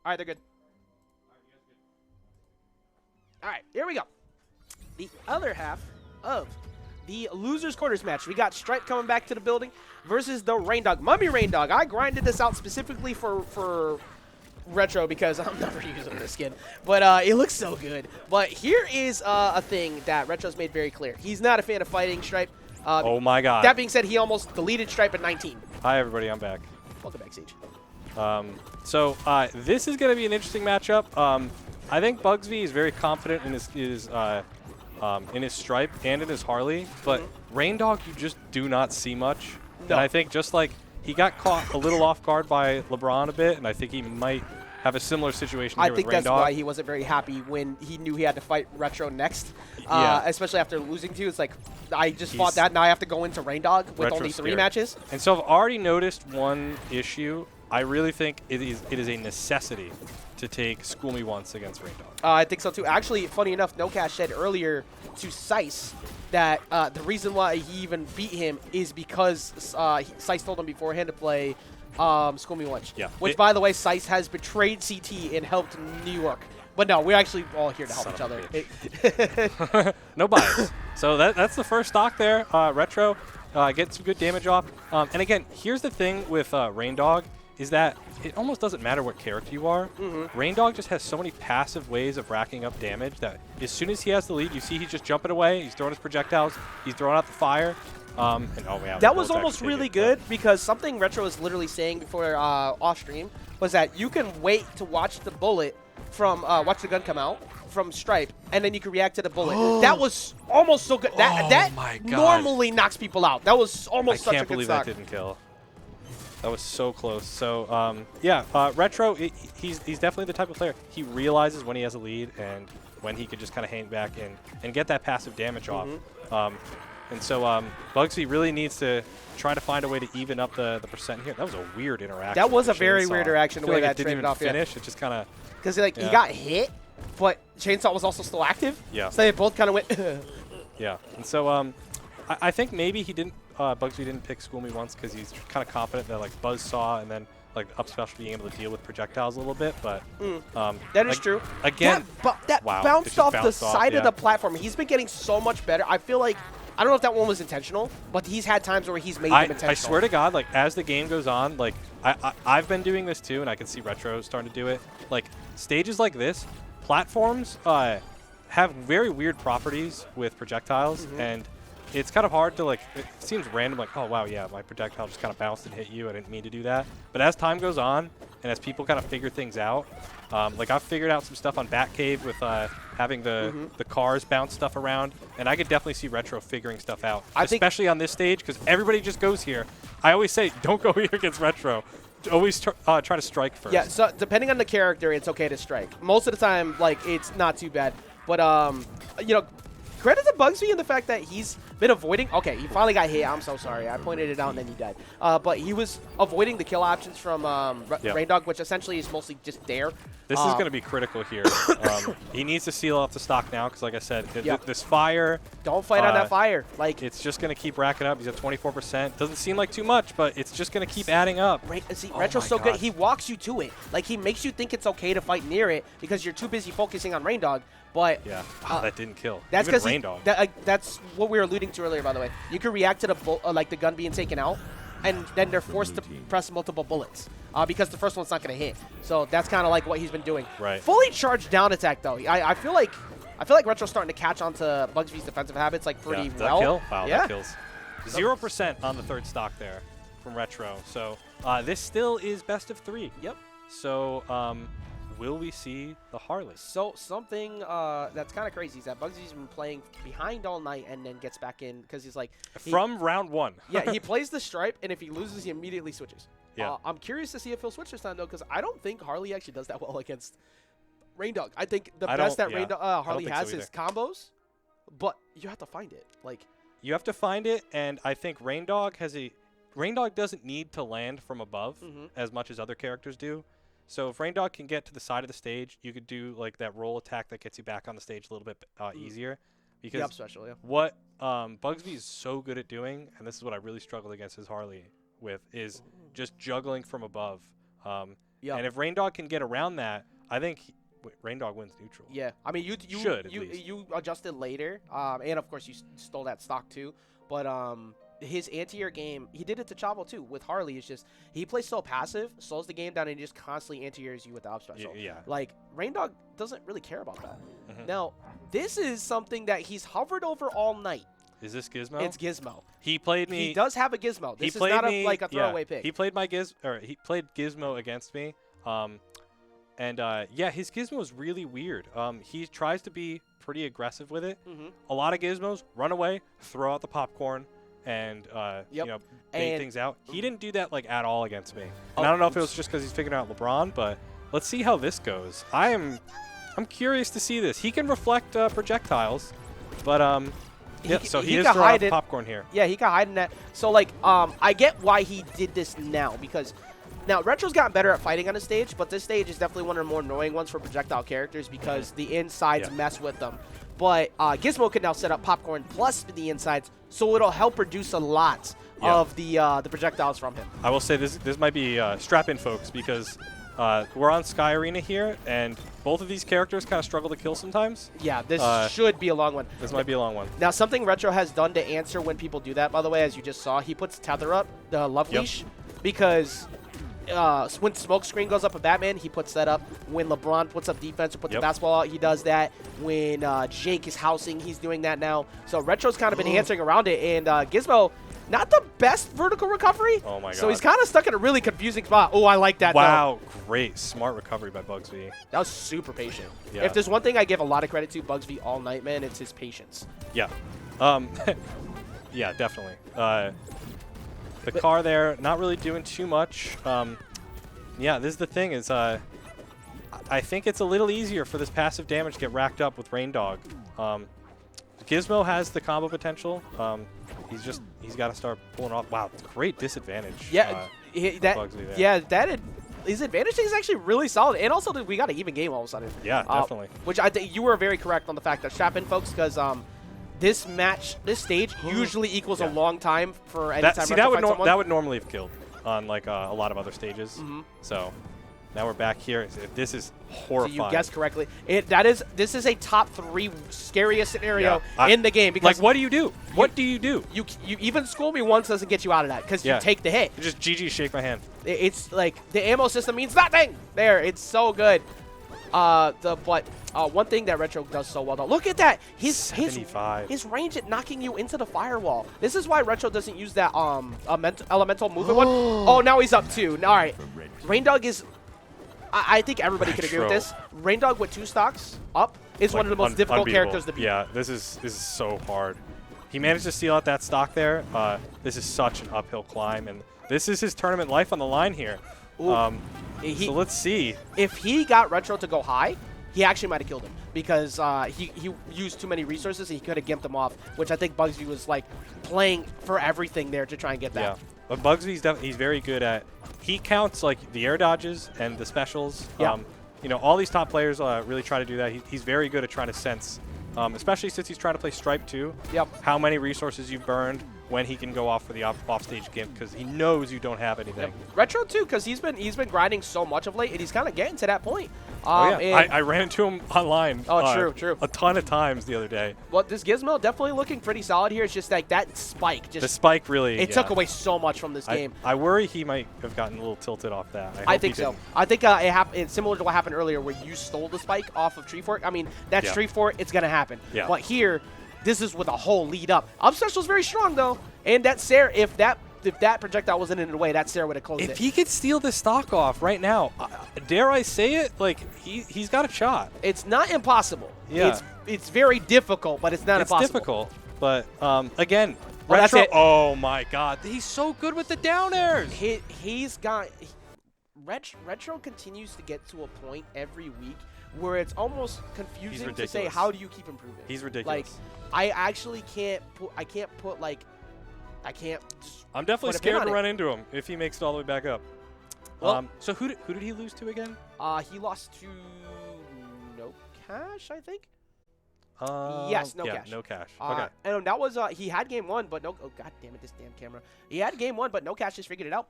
All right, they're good. All right, here we go. The other half of the losers quarters match. We got Stripe coming back to the building versus the Reindog. Mummy Reindog. I grinded this out specifically for Retro because I'm never using this skin, but it looks so good. But here is a thing that Retro's made very clear. He's not a fan of fighting Stripe. Oh my god. That being said, he almost deleted Stripe at 19. Hi everybody, I'm back. Welcome back, Siege. This is going to be an interesting matchup. I think Bugzvii is very confident in his Stripe and in his Harley, but Reindog you just do not see much. No. And I think just like he got caught a little off guard by LeBron a bit, and I think he might have a similar situation here I think with Reindog. that's why he wasn't very happy when he knew he had to fight Retro next, Yeah. especially after losing to. It's like, I just fought that, now I have to go into Reindog with Retro only 3 scared. matches. And so I've already noticed one issue. I really think it is a necessity to take School Me Once against Reindog. I think so too. Actually, funny enough, No Cash said earlier to Sice that the reason why he even beat him is because Sice told him beforehand to play School Me Once. Yeah. Which, by the way, Sice has betrayed CT and helped New York. But no, we're actually all here to help each other. No bias. So that's the first stock there. Retro gets some good damage off. And again, here's the thing with Reindog is that it almost doesn't matter what character you are. Reindog just has so many passive ways of racking up damage that as soon as he has the lead, you see he's just jumping away. He's throwing his projectiles. He's throwing out the fire. And oh man, that was almost really good because something Retro was literally saying before off stream was that you can wait to watch the bullet from watch the gun come out from Stripe, and then you can react to the bullet. That was almost so good. That my God. normally knocks people out. That was almost such a I can't good believe stock. that didn't kill. That was so close. So yeah, Retro, he's definitely the type of player. He realizes when he has a lead and when he could just kind of hang back and get that passive damage off. And so Bugzvii really needs to try to find a way to even up the percent here. That was a weird interaction. That was a with very Chainsaw. weird interaction I the feel way like that it didn't traded even off. finish. It just kind of Because he got hit, but Chainsaw was also still active. Yeah. So they both kind of went. Yeah. And so I think maybe he didn't Bugzvii didn't pick School Me Once because he's kind of confident that like Buzzsaw and then like up special being able to deal with projectiles a little bit, but That is true. Again, that wow, bounced it just off the bounced off, side of yeah. the platform. He's been getting so much better. I feel like, I don't know if that one was intentional, but he's had times where he's made them intentional. I swear to God, like as the game goes on, like I've been doing this too, and I can see Retro starting to do it. Like stages like this, platforms have very weird properties with projectiles, and it's kind of hard to like, it seems random, like, oh wow, yeah, my projectile just kind of bounced and hit you, I didn't mean to do that. But as time goes on, and as people kind of figure things out, like I've figured out some stuff on Batcave with having the cars bounce stuff around, and I could definitely see Retro figuring stuff out, especially on this stage, because everybody just goes here. I always say, don't go here against Retro. Always try to strike first. Yeah, so depending on the character, it's okay to strike. Most of the time, like, it's not too bad. But, you know, credit to Bugzvii in the fact that he's been avoiding. Okay, he finally got hit. I'm so sorry. I pointed it out and then he died. But he was avoiding the kill options from Reindog, which essentially is mostly just dare. This is going to be critical here. He needs to seal off the stock now because, like I said, this fire. Don't fight on that fire. Like, it's just going to keep racking up. He's at 24%. Doesn't seem like too much, but it's just going to keep adding up. Retro's so good. He walks you to it. Like, he makes you think it's okay to fight near it because you're too busy focusing on Reindog. But yeah, that didn't kill. That's because Reindog. That's what we were alluding to earlier, by the way. You can react to the like the gun being taken out, and then they're forced to press multiple bullets because the first one's not going to hit. So that's kind of like what he's been doing. Right. Fully charged down attack though. I feel like Retro's starting to catch on to Bugzvii's defensive habits like pretty well. That kill? Wow, yeah. that kills. 0% on the third stock there from Retro. So this still is best of 3. Yep. So will we see the Harley? So something that's kind of crazy is that Bugzvii's been playing behind all night and then gets back in because he's like from round 1. Yeah, he plays the Stripe, and if he loses, he immediately switches. Yeah. I'm curious to see if he'll switch this time though, because I don't think Harley actually does that well against Reindog. I think the best that Harley has is combos, but you have to find it. Like, you have to find it, and I think Reindog doesn't need to land from above as much as other characters do. So if Reindog can get to the side of the stage, you could do like that roll attack that gets you back on the stage a little bit easier. Because what Bugzvii is so good at doing, and this is what I really struggled against his Harley with, is just juggling from above. Yep. And if Reindog can get around that, I think Reindog wins neutral. Yeah, I mean, you adjusted later, and of course you stole that stock too. But his anti-air game, he did it to Chavo too with Harley. It's just he plays so passive, slows the game down, and he just constantly anti-airs you with the up special. Yeah. Like Reindog doesn't really care about that. Mm-hmm. Now this is something that he's hovered over all night. Is this Gizmo? It's Gizmo. He played me. He does have a Gizmo. This is not like a throwaway pick. He played he played Gizmo against me. Yeah, his Gizmo is really weird. He tries to be pretty aggressive with it. Mm-hmm. A lot of Gizmos run away, throw out the popcorn, and you know, bait things out. He didn't do that like at all against me. And I don't know if it was just because he's figuring out LeBron, but let's see how this goes. I'm curious to see this. He can reflect projectiles, but yeah. So he is throwing out the popcorn here. Yeah, he can hide in that. So like I get why he did this now, because now, Retro's gotten better at fighting on the stage, but this stage is definitely one of the more annoying ones for projectile characters because the insides mess with them. But Gizmo can now set up popcorn plus the insides, so it'll help reduce a lot of the projectiles from him. I will say this might be strap in, folks, because we're on Sky Arena here, and both of these characters kind of struggle to kill sometimes. Yeah, this should be a long one. This might be a long one. Now, something Retro has done to answer when people do that, by the way, as you just saw, he puts Tether up, the Love Leash, because when Smokescreen goes up a Batman, he puts that up. When LeBron puts up defense or puts the basketball out, he does that. When Jake is housing, he's doing that now. So Retro's kind of been answering around it, and Gizmo, not the best vertical recovery. Oh my god. So he's kind of stuck in a really confusing spot. Oh, I like that. Wow, great. Smart recovery by Bugzvii. That was super patient. Yeah. If there's one thing I give a lot of credit to Bugzvii all night, man, it's his patience. Yeah. Yeah, definitely. The car there, not really doing too much. Yeah, this is the thing is, I think it's a little easier for this passive damage to get racked up with Reindog. Gizmo has the combo potential. He's got to start pulling off. Wow, great disadvantage. Yeah, his advantage is actually really solid, and also we got an even game all of a sudden. Yeah, definitely. Which I think you were very correct on the fact that strap in, folks, because this stage usually equals a long time for any time. That would normally have killed on like a lot of other stages. So now we're back here. This is horrifying. So you guessed correctly. This is a top 3 scariest scenario in the game. Because like, what do you do? What do you do? You even school me once doesn't get you out of that because you take the hit. You just GG, shake my hand. It's like the ammo system means nothing. There, it's so good. One thing that Retro does so well, though, look at that. His range at knocking you into the firewall. This is why Retro doesn't use that elemental movement one. Oh, now he's up 2. All right. Reindog is, I think everybody could agree with this. Reindog with 2 stocks up is one of the most difficult characters to beat. Yeah, this is so hard. He managed to steal out that stock there. This is such an uphill climb, and this is his tournament life on the line here. So let's see. If he got Retro to go high, he actually might have killed him because he used too many resources and he could have gimped him off, which I think Bugzvii was like playing for everything there to try and get that. Yeah, but Bugzvii's he's very good at, he counts like the air dodges and the specials. Yeah. You know, all these top players really try to do that. He's very good at trying to sense, especially since he's trying to play Stripe too. Yep. How many resources you've burned, when he can go off for the offstage gimp, because he knows you don't have anything. Yep. Retro too, because he's been grinding so much of late, and he's kind of getting to that point. I ran into him online. Oh, true. A ton of times the other day. Well, this Gizmo definitely looking pretty solid here. It's just like that spike. The spike really. It took away so much from this game. I worry he might have gotten a little tilted off that. I think so. I think it's similar to what happened earlier, where you stole the spike off of Tree Fort. I mean, that's Tree Fort. It's gonna happen. Yeah. But here, this is with a whole lead up. Up special's very strong though, and that Sarah, if that projectile wasn't in the way, that Sarah would have closed it. If he could steal this stock off right now, dare I say it, like he's got a shot. It's not impossible. Yeah. It's very difficult, but it's not impossible. It's difficult, but again, Retro. Oh my God, he's so good with the down airs. Retro continues to get to a point every week where it's almost confusing to say, how do you keep improving? He's ridiculous. Like, I actually can't I'm definitely scared to run into him if he makes it all the way back up. Well, so who did he lose to again? He lost to No Cash, I think. Yes, No Cash. No Cash. Okay. And that was he had game 1, but no. Oh, God damn it, this damn camera. He had game 1, but No Cash just figured it out.